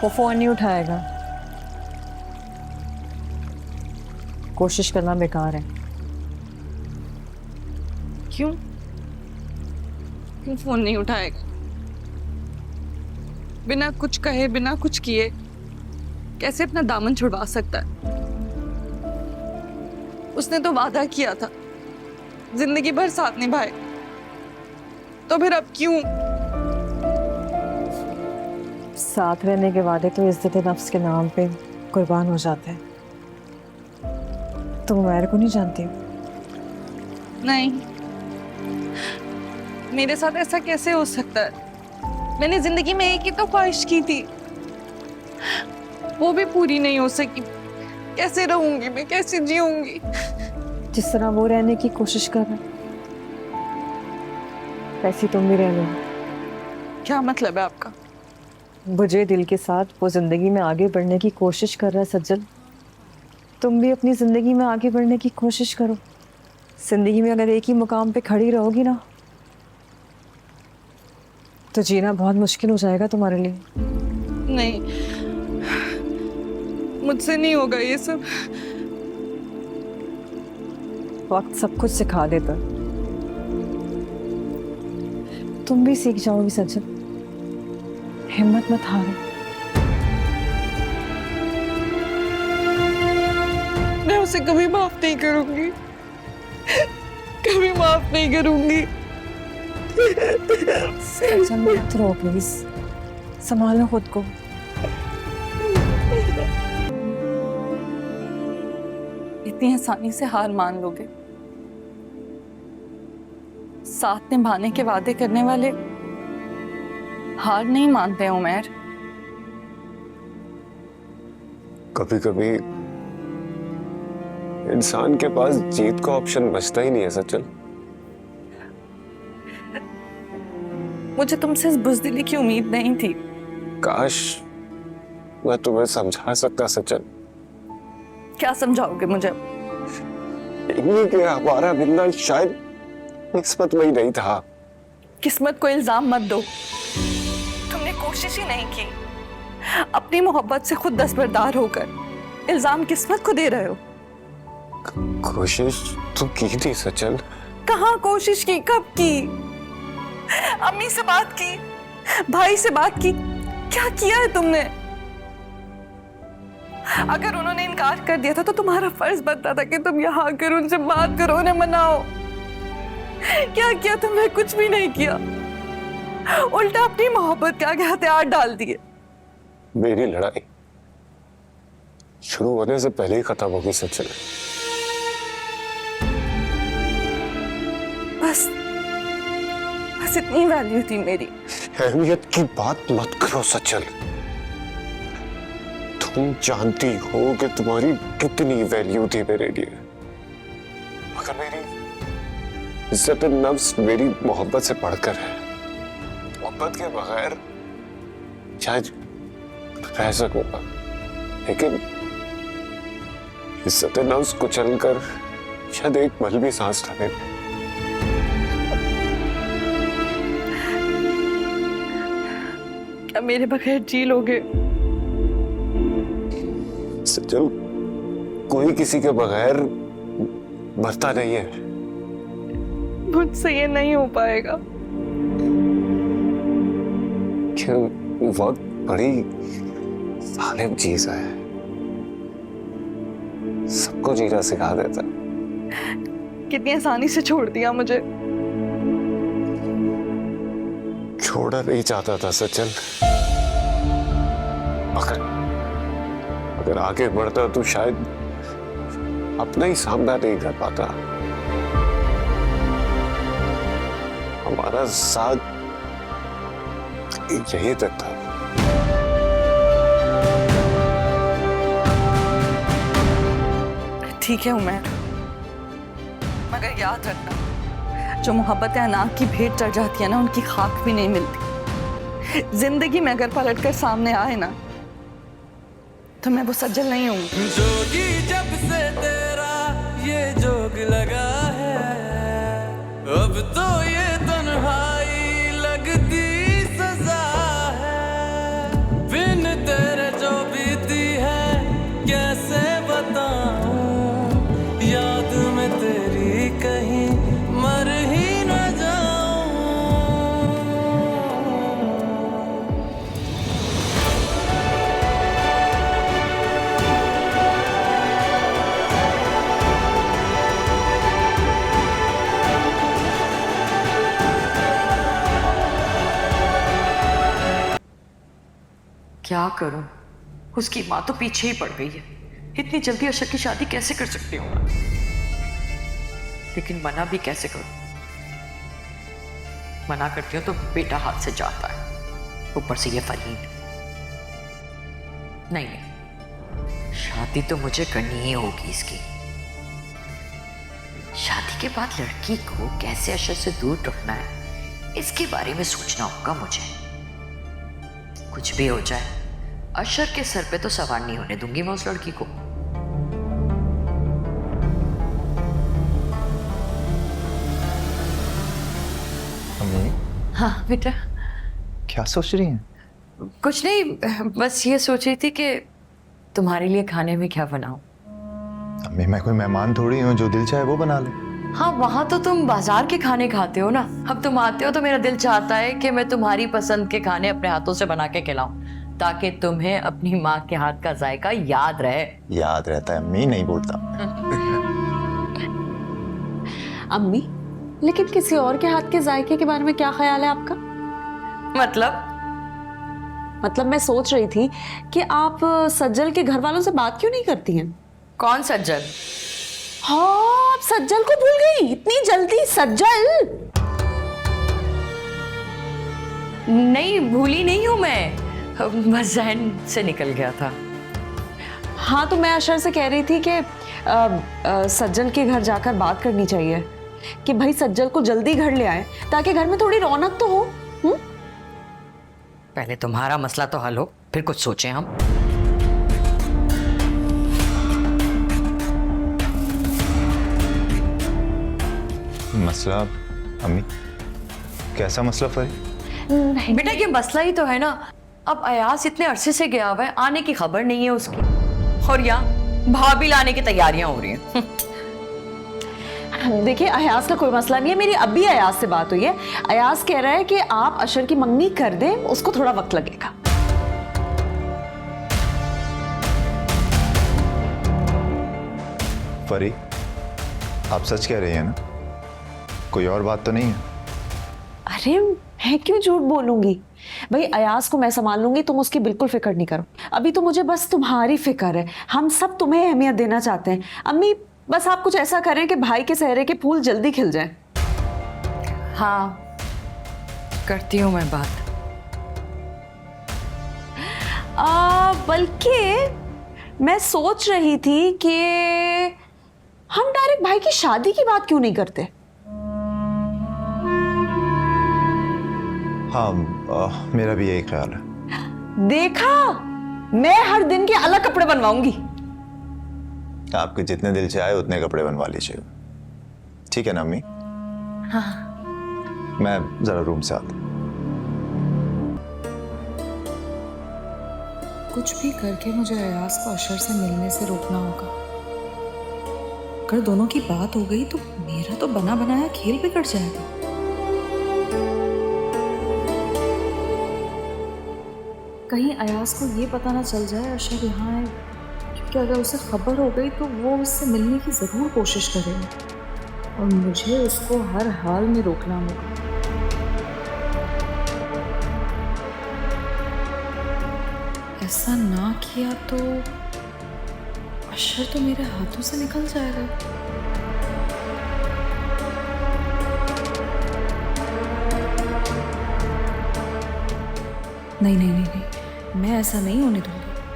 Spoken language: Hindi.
वो फोन नहीं उठाएगा। कोशिश करना बेकार है। क्यों? क्यों फोन नहीं उठाएगा? बिना कुछ कहे, बिना कुछ किए कैसे अपना दामन छुड़वा सकता है? उसने तो वादा किया था जिंदगी भर साथ निभाए, तो फिर अब क्यों? साथ रहने के वादे तो इज्जत नफ्स के नाम पे कुर्बान हो जाते हैं। तुम उमैर को नहीं जानती? नहीं, मेरे साथ ऐसा कैसे हो सकता है? मैंने जिंदगी में एक ही तो ख्वाहिश की थी, वो भी पूरी नहीं हो सकी। कैसे रहूंगी मैं, कैसे जीऊंगी? जिस तरह वो रहने की कोशिश कर रहा है वैसी तुम भी रह लो। क्या मतलब है आपका? बुझे दिल के साथ वो जिंदगी में आगे बढ़ने की कोशिश कर रहा है सज्जन। तुम भी अपनी जिंदगी में आगे बढ़ने की कोशिश करो। जिंदगी में अगर एक ही मुकाम पे खड़ी रहोगी ना तो जीना बहुत मुश्किल हो जाएगा तुम्हारे लिए। नहीं, मुझसे नहीं होगा ये सब। वक्त सब कुछ सिखा देता। तुम भी सीख जाओगी सज्जन। हिम्मत मत हारो। मैं उसे कभी माफ नहीं करूंगी, कभी माफ नहीं करूंगी। सज्जन मत रो प्लीज, संभालो खुद को। इतनी आसानी से हार मान लोगे? साथ निभाने के वादे करने वाले हार नहीं मानते हैं उमैर। कभी कभी इंसान के पास जीत का ऑप्शन बचता ही नहीं है सचल। मुझे तुमसे इस बुज़दिली की उम्मीद नहीं थी। काश मैं तुम्हें समझा सकता सचल। क्या समझाओगे मुझे? इन्हीं के हमारा मिलना शायद किस्मत में ही नहीं था। किस्मत को इल्जाम मत दो, तुमने कोशिश ही नहीं की। अपनी मोहब्बत से खुद दस्तबरदार होकर इल्जाम किस्मत को दे रहे हो। कोशिश तो की थी सचल। कहाँ कोशिश की? कब की? अम्मी से बात की, भाई से बात की? क्या किया है तुमने? अगर उन्होंने इनकार कर दिया था तो तुम्हारा फर्ज बनता था कि तुम यहाँ आकर उनसे बात करो, उन्हें मनाओ। क्या किया तुमने? कुछ भी नहीं किया। उल्टा अपनी मोहब्बत के आगे हथियार डाल दिए। मेरी लड़ाई शुरू होने से पहले ही खत्म होगी सचल। बस बस इतनी वैल्यू थी मेरी। अहमियत की बात मत करो सचल। तुम जानती हो कि तुम्हारी कितनी वैल्यू थी मेरे लिए। मगर मेरी इज्जत नफ्स मेरी मोहब्बत से बढ़कर है। मोहब्बत के बगैर शायद रह सकूंगा, लेकिन इज्जत नफ्स कुचल कर शायद एक पल भी सांस लेने। क्या मेरे बगैर जी लोगे? सचल, कोई किसी के बगैर मरता नहीं है। मुझसे ये नहीं हो पाएगा। क्यों? वक्त बड़ी जालिम चीज है, सबको जीना सिखा देता। कितनी आसानी से छोड़ दिया मुझे। छोड़ा नहीं चाहता था सचल, अगर आगे बढ़ता तो शायद अपना ही सामना नहीं कर पाता। हमारा साथ यही तक था। ठीक है उमैर, मगर याद रखना, जो मोहब्बतें अनाक की भेंट चढ़ जाती है ना, उनकी खाक भी नहीं मिलती। जिंदगी में अगर पलट कर सामने आए ना तो मैं वो सज्जल नहीं हूँ। जोगी जब से तेरा ये जोग लगा है, अब तो ये तन्हाई लगती सजा है। बिन तेरे क्या करूं? उसकी माँ तो पीछे ही पड़ गई है। इतनी जल्दी अशर की शादी कैसे कर सकती हूँ मैं? लेकिन मना भी कैसे करूं? मना करती हूँ तो बेटा हाथ से जाता है, ऊपर से ये फरीन। नहीं नहीं, शादी तो मुझे करनी ही होगी इसकी। शादी के बाद लड़की को कैसे अशर से दूर रखना है, इसके बारे में सोचना होगा मुझे। कुछ भी हो जाए, अशर के सर पे तो सवार नहीं होने दूंगी मैं उस लड़की को। अम्मी, हाँ बेटा। क्या सोच रही हैं? कुछ नहीं, बस ये सोच रही थी कि तुम्हारे लिए खाने में क्या बनाऊं। अम्मी, मैं कोई मेहमान थोड़ी हूँ, जो दिल चाहे वो बना ले। हाँ, वहां तो तुम बाजार के खाने खाते हो ना। अब तुम आते हो तो मेरा दिल चाहता है कि मैं तुम्हारी पसंद के खाने अपने हाथों से बना के खिलाऊं, ताकि तुम्हें अपनी माँ के हाथ का जायका याद रहे। याद रहता है अम्मी, नहीं बोलता। अम्मी, लेकिन किसी और के हाथ के जायके के बारे में क्या ख्याल है आपका? मतलब मैं सोच रही थी कि आप सज्जल के घर वालों से बात क्यों नहीं करती हैं? कौन सज्जल? हाँ, आप सज्जल को भूल गई इतनी जल्दी? सज्जल? नहीं, भूली नहीं हूं मैं, बस जहन से निकल गया था। हाँ, तो मैं अशर से कह रही थी कि सज्जल के घर जाकर बात करनी चाहिए कि भाई सज्जल को जल्दी घर ले आए, ताकि घर में थोड़ी रौनक तो हो। पहले तुम्हारा मसला तो हल हो, फिर कुछ सोचें हम। मसला? अम्मी, कैसा मसला फरी? बेटा ये मसला ही तो है ना। अब अयास इतने अरसे से गया हुआ है, आने की खबर नहीं है उसकी, और यहाँ भाभी लाने की तैयारियां हो रही हैं। देखिए, अयास का कोई मसला नहीं है। मेरी अभी अयास से बात हुई है। अयास कह रहा है कि आप अशर की मंगनी कर दें, उसको थोड़ा वक्त लगेगा। फरी, आप सच कह रही हैं ना? कोई और बात तो नहीं है? अरे मैं क्यों झूठ बोलूंगी भाई, अयास को मैं संभाल लूंगी, तुम उसकी बिल्कुल फिक्र नहीं करो। अभी तो मुझे बस तुम्हारी फिक्र है। हम सब तुम्हें अहमियत देना चाहते हैं। अम्मी, बस आप कुछ ऐसा करें कि भाई के सेहरे के फूल जल्दी खिल जाएं। हाँ, करती हूँ मैं बात। बल्कि मैं सोच रही थी कि हम डायरेक्ट भाई की शादी की बात क्यों नहीं करते? हाँ, मेरा भी यही ख्याल है। देखा, मैं हर दिन के अलग कपड़े बनवाऊंगी। आपके जितने दिल चाहे उतने कपड़े बनवा लीजिए, ठीक है ना अम्मी? हाँ। मैं जरा रूम से आता हूं। कुछ भी करके मुझे अयास को अशर से मिलने से रोकना होगा। अगर दोनों की बात हो गई तो मेरा तो बना बनाया खेल बिगड़ जाएगा। कहीं अयास को ये पता ना चल जाए अशर यहाँ है, क्योंकि अगर उसे खबर हो गई तो वो उससे मिलने की ज़रूर कोशिश करेगा और मुझे उसको हर हाल में रोकना होगा। ऐसा ना किया तो अशर तो मेरे हाथों से निकल जाएगा। नहीं नहीं नहीं नहीं, मैं ऐसा नहीं होने दूंगी।